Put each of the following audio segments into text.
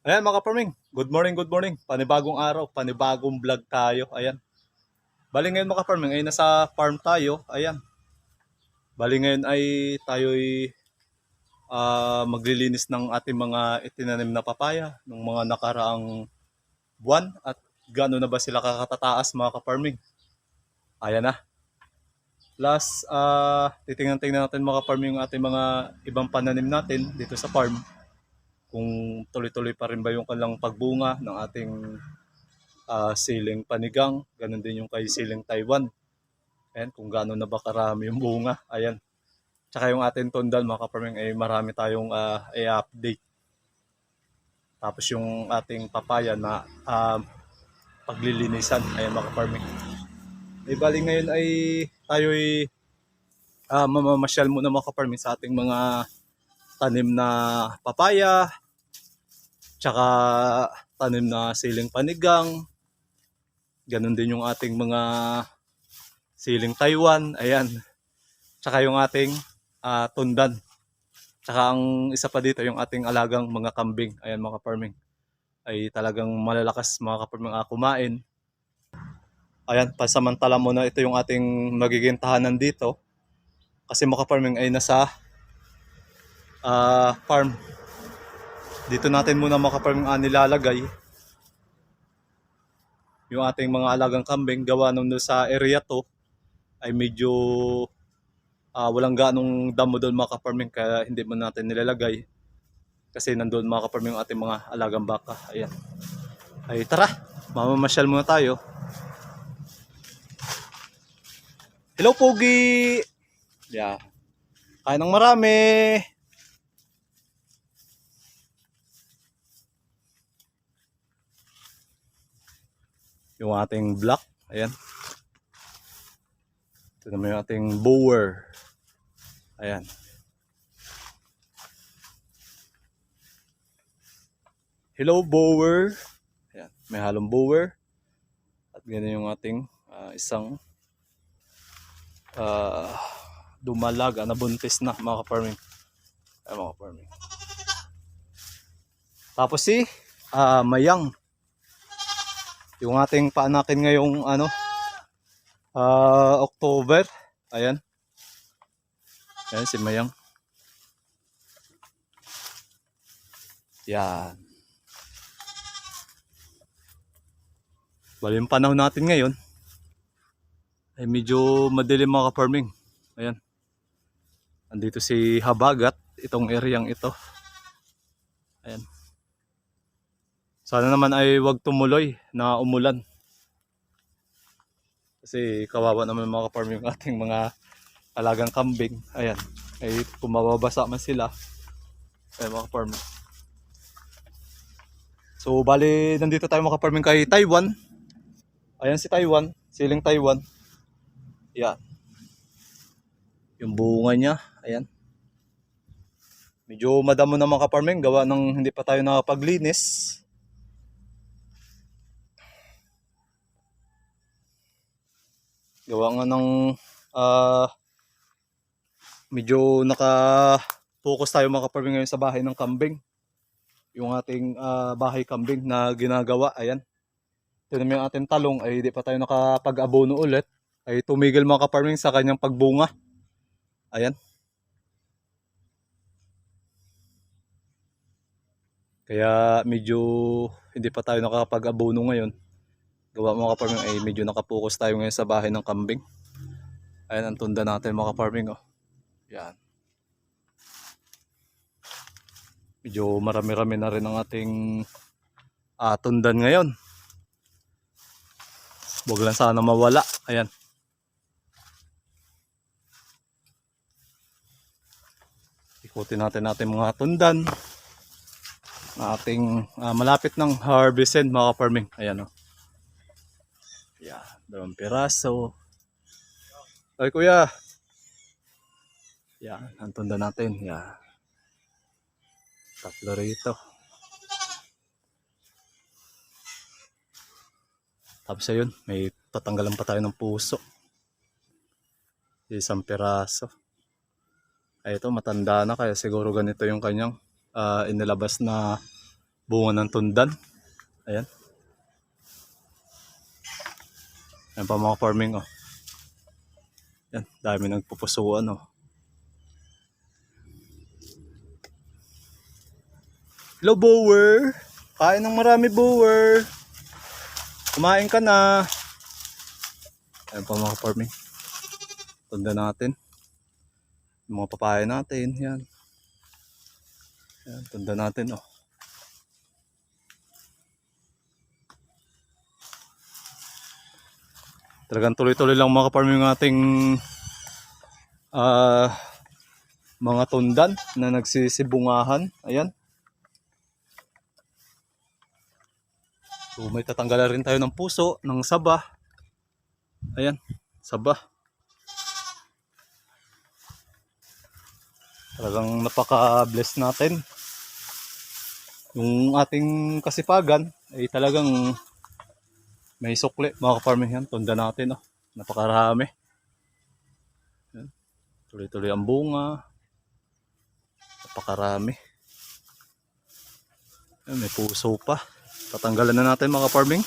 Ayan mga ka-farming, good morning, good morning. Panibagong araw, panibagong vlog tayo. Ayan. Bali ngayon mga ka-farming ay nasa farm tayo. Ayan. Bali ngayon ay tayo'y maglilinis ng ating mga itinanim na papaya ng mga nakaraang buwan at gaano na ba sila kakatataas mga ka-farming. Ayan na. Plus, titingnan-tingnan natin mga ka-farming yung ating mga ibang pananim natin dito sa farm. Kung tuloy-tuloy pa rin ba yung kanilang pagbunga ng ating siling panigang, ganun din yung kay siling Taiwan. Ayan, kung gaano na ba karami yung bunga. Ayan. Tsaka yung ating tundan, mga kaparming, ay marami tayong i-update. Tapos yung ating papaya na paglilinisan. Ayan, mga kaparming. Bali ngayon ay tayo'y mamamasyal muna mga kaparming sa ating mga tanim na papaya, tsaka tanim na siling panigang, ganun din yung ating mga siling Taiwan, ayan. Tsaka yung ating tundan. Tsaka ang isa pa dito, yung ating alagang mga kambing. Ayan mga ka-farming. Ay talagang malalakas mga ka-farming kumain. Ayan, pasamantala muna ito yung ating magiging tahanan dito. Kasi mga ka-farming ay nasa farm. Dito natin muna mga ka-farming nilalagay yung ating mga alagang kambing. Gawa nung sa area to ay medyo walang ganong damo doon mga ka-farming, kaya hindi mo natin nilalagay kasi nandoon mga ka-farming yung ating mga alagang baka. Ayan. Ay tara, mamamasyal muna tayo. Hello Pogi! Yeah. Kain ng marami! Yung ating block. Ayan. Ito naman yung ating bower. Ayan. Hello bower! Ayan. May halong bower. At ganyan yung ating isang dumalaga na buntis na mga ka-farming. Ayan mga ka-farming. Tapos si Mayang. Yung ating paanakin ngayong October. Ayan. Ayan si Mayang. Yan. Bali yung panahon natin ngayon ay medyo madilim mga ka-farming. Ayan. Andito si Habagat, itong areang ito. Ayan. Sana naman ay wag tumuloy na umulan. Kasi kawawa naman mga ka-farming yung ating mga alagang kambing. Ayan. Ay kung mababasa man sila. Ayan mga ka-farming. So bali nandito tayo mga ka-farming kay Taiwan. Ayan si Taiwan, siling Taiwan. Yan. Yung bunga niya, ayan. Medyo madamo na mga ka-farming, gawa ng hindi pa tayo nakapaglinis. Gawa nga ng medyo naka-focus tayo mga ka-farming ngayon sa bahay ng kambing. Yung ating bahay kambing na ginagawa, ayan. Ito naman yung ating talong, ay hindi pa tayo nakapag-abono ulit. Ay tumigil mga ka-farming sa kanyang pagbunga. Ayan. Kaya medyo hindi pa tayo nakakapag-abono ngayon. Gawa mga ka-farming ay medyo nakapokus tayo ngayon sa bahay ng kambing. Ayan ang tunda natin mga ka-farming. Oh. Yan. Medyo marami-rami na rin ang ating tundan ngayon. Huwag lang sana mawala. Ayan. Ikutin natin mga tundan. Na ating malapit ng harvested mga ka-farming. Ayan o. Yan. 2 piraso. Ay kuya. Yan. Ang tundan natin. Yan. 3 rito. Tapos ayun, may tatanggalan pa tayo ng puso. 1 piraso. Ay ito, matanda na kaya siguro ganito yung kanyang inilabas na bunga ng tundan. Ayan. Ayan pa mga farming oh. Yan, dami nagpupusuan oh. Hello bower. Kain ng marami bower. Kumain ka na. Ayan pa mga farming. Tunda natin. Yung mga papaya natin. Yan. Yan, tunda natin oh. Talagang tuloy-tuloy lang mga farming yung ating mga tundan na nagsisibungahan. Ayan. So may tatanggalan rin tayo ng puso, ng saba. Ayan, saba. Talagang napaka-bless natin. Yung ating kasipagan ay talagang may sukli mga ka-farming yan. Tunda natin oh. Napakarami. Ayan. Tuloy-tuloy ang bunga. Napakarami. Ayan, may puso pa. Tatanggalan na natin mga farming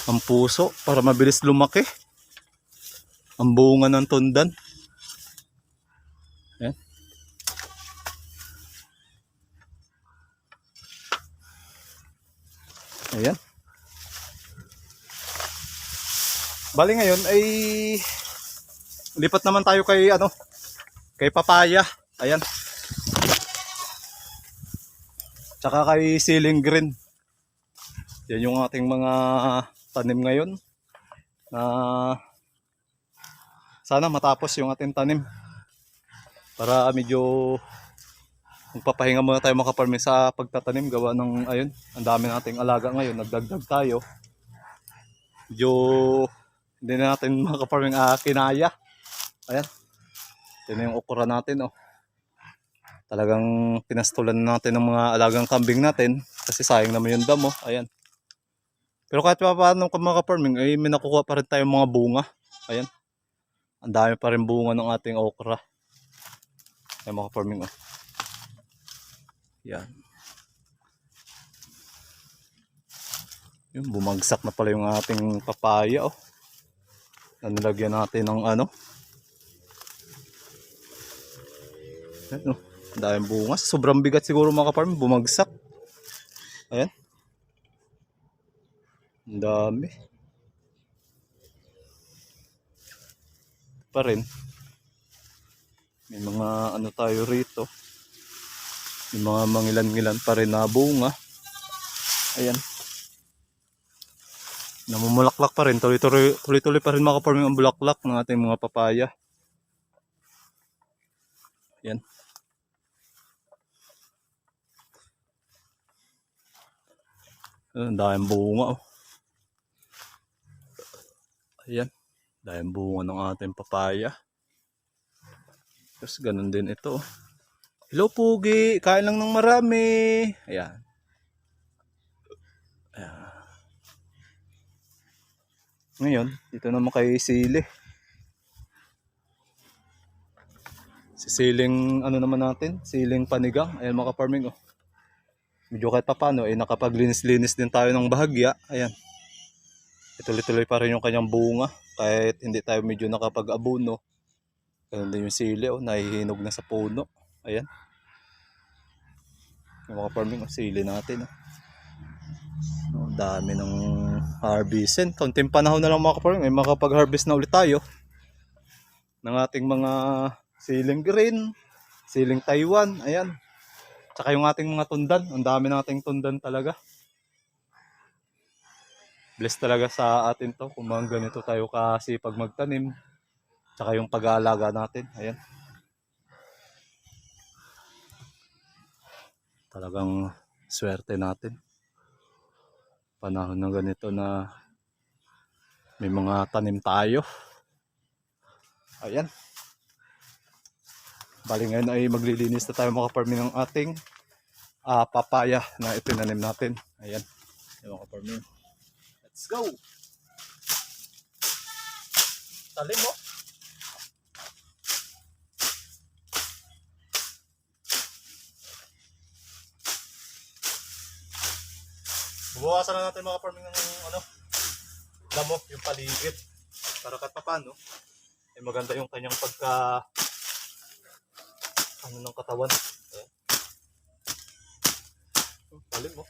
ang puso para mabilis lumaki ang bunga ng tundan. Ayan. Ayan. Bali ngayon ay lipat naman tayo kay kay papaya. Ayan. Tsaka kay ceiling green. Yan yung ating mga tanim ngayon na sana matapos yung ating tanim para medyo magpapahinga muna tayo mga ka-farming sa pagtatanim gawa ng ayun, ang dami nating alaga ngayon, nagdagdag tayo. Medyo hindi na natin mga ka-farming kinaya. Ayan. Ito na yung okra natin oh. Talagang pinastulan natin ng mga alagang kambing natin kasi sayang naman yung damo. Ayan. Pero kahit pa paano mga ka-farming ay may nakukuha pa rin tayong mga bunga. Ayan. Ang dami pa rin bunga ng ating okra. Ayan mga ka-farming oh. Yan. Yung bumagsak na pala yung ating papaya oh. Nilagyan natin ng Ayan oh. Ang daming bunga. Sobrang bigat siguro mga ka-farming. Bumagsak. Ayan. Ang dami. Pa rin. May mga tayo rito. May mga mangilan-ngilan pa rin na bunga. Ayan. Namumulaklak pa rin. Tuloy-tuloy pa rin mga ka-farming ang bulaklak ng ating mga papaya. Ayan. Ang daming bunga oh. Ayan. Daming bunga ng ating papaya. Tapos ganun din ito. Hello Pugi, kain lang ng marami. Ayan. Ayan. Ngayon, dito naman kay sili. Siling naman natin, siling panigang. Ayan mga ka-farming oh. Medyo kahit pa paano ay nakapaglinis-linis din tayo ng bahagya. Ayan. Tuloy-tuloy pa rin yung kanyang bunga kahit hindi tayo medyo nakapag-abono. Ganun din yung sili oh, nahihinog na sa puno. Ayan. Yung mga farming oh, sili natin oh. Oh, dami ng harvestin. Kaunting panahon na lang mga farming ay makapag-harvest na ulit tayo ng ating mga siling green, siling Taiwan. Ayan. Tsaka yung ating mga tundan. Ang dami nating tundan talaga. Bless talaga sa atin to kung mga ganito tayo kasi pag magtanim. Tsaka yung pag-aalaga natin. Ayan. Talagang swerte natin. Panahon na ganito na may mga tanim tayo. Ayan. Bali ngayon ay maglilinis na tayo mga ka-farming ng ating papaya na itinanim natin. Ayan. Ayan mga ka-farming. Let's go! Talim mo. Bubukasan na natin mga farming ng ano, damo, yung paligid. Para kahit paano, ay maganda yung kanyang pagka ano ng katawan. Ayan. Talim mo.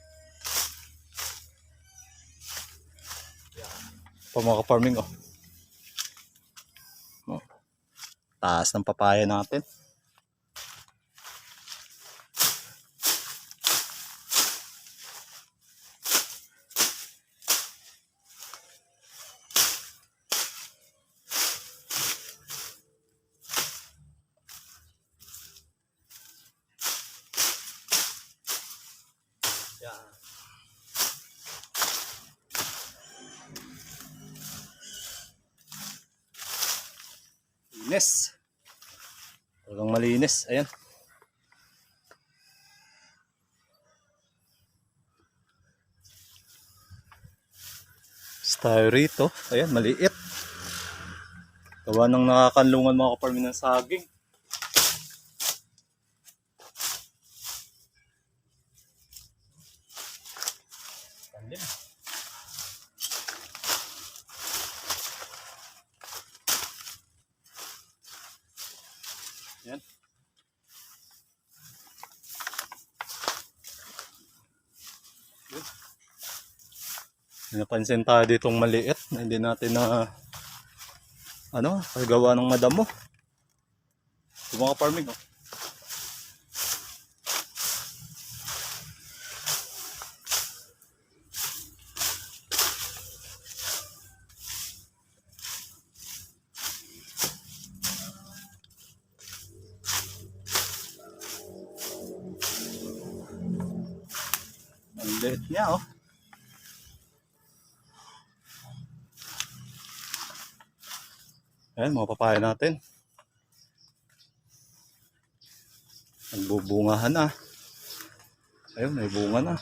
Yan. Pa mga farming oh. Taas ng papaya natin. Yan. Linis. Talagang malinis. Ayan. Tayo rito. Ayan, maliit. Gawa ng nakakanlungan mga kaparmin ng saging. Talim. Ayan. Napansin tayo ditong maliit na hindi natin na ano, kagawa ng madamo. Ito mga farming oh. Ang liit niya oh. Ayan, mga papaya natin. Nagbubungahan na. Ayun, may bunga na.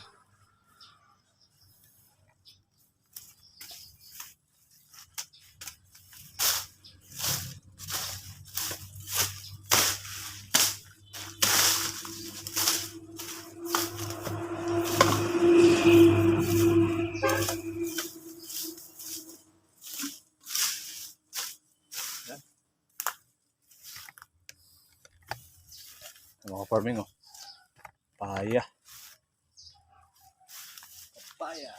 Ayan. Mga farming oh. Papaya. Papaya.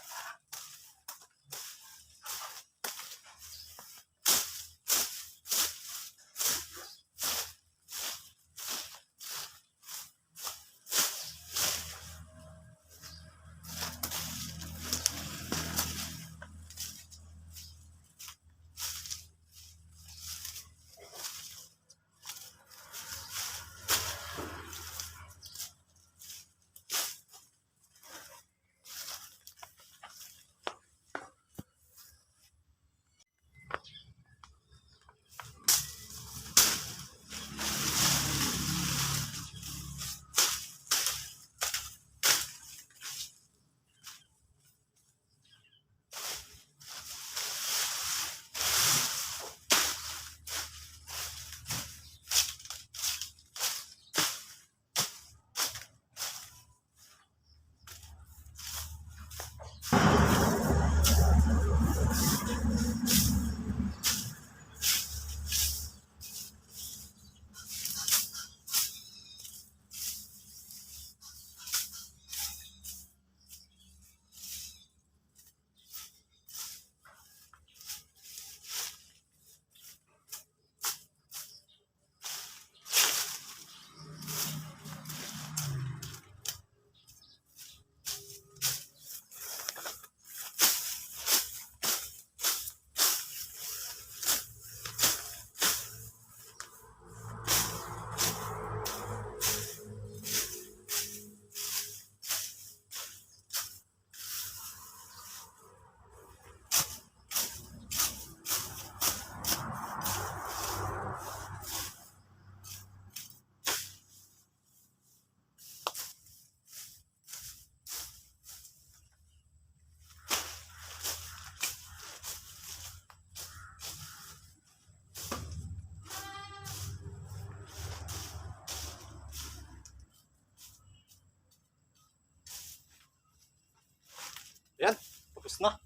nga.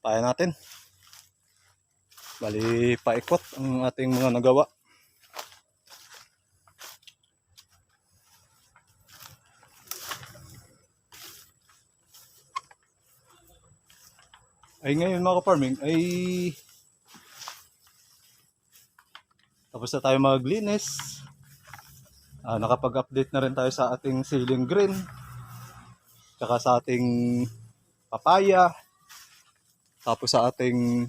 Paya natin. Bali, paikot ang ating mga nagawa. Ay ngayon mga ka-farming ay tapos na tayo maglinis. Nakapag-update na rin tayo sa ating ceiling green. Tsaka sa ating papaya. Tapos sa ating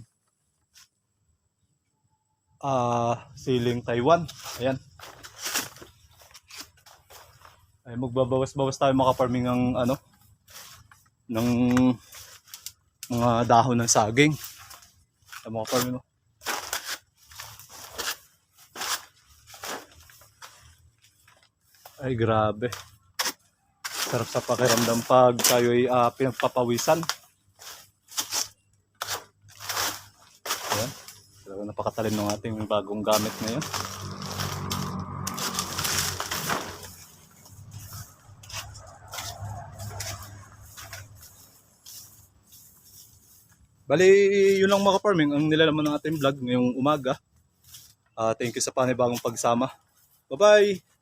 ceiling Taiwan. Ayan. Ay magbabawas-bawas tayo mga ka-farming ng ng mga dahon ng saging. Ay mga ka-farming. Ay grabe. Sarap sa pakiramdam pag tayo ay pinagpapawisan. Ayan. Talaga napakatalim ng ating bagong gamit ngayon. Bali, yun lang mga ka-farming ang nilalaman ng ating vlog ngayong umaga. Thank you sa panibagong pagsama. Bye-bye!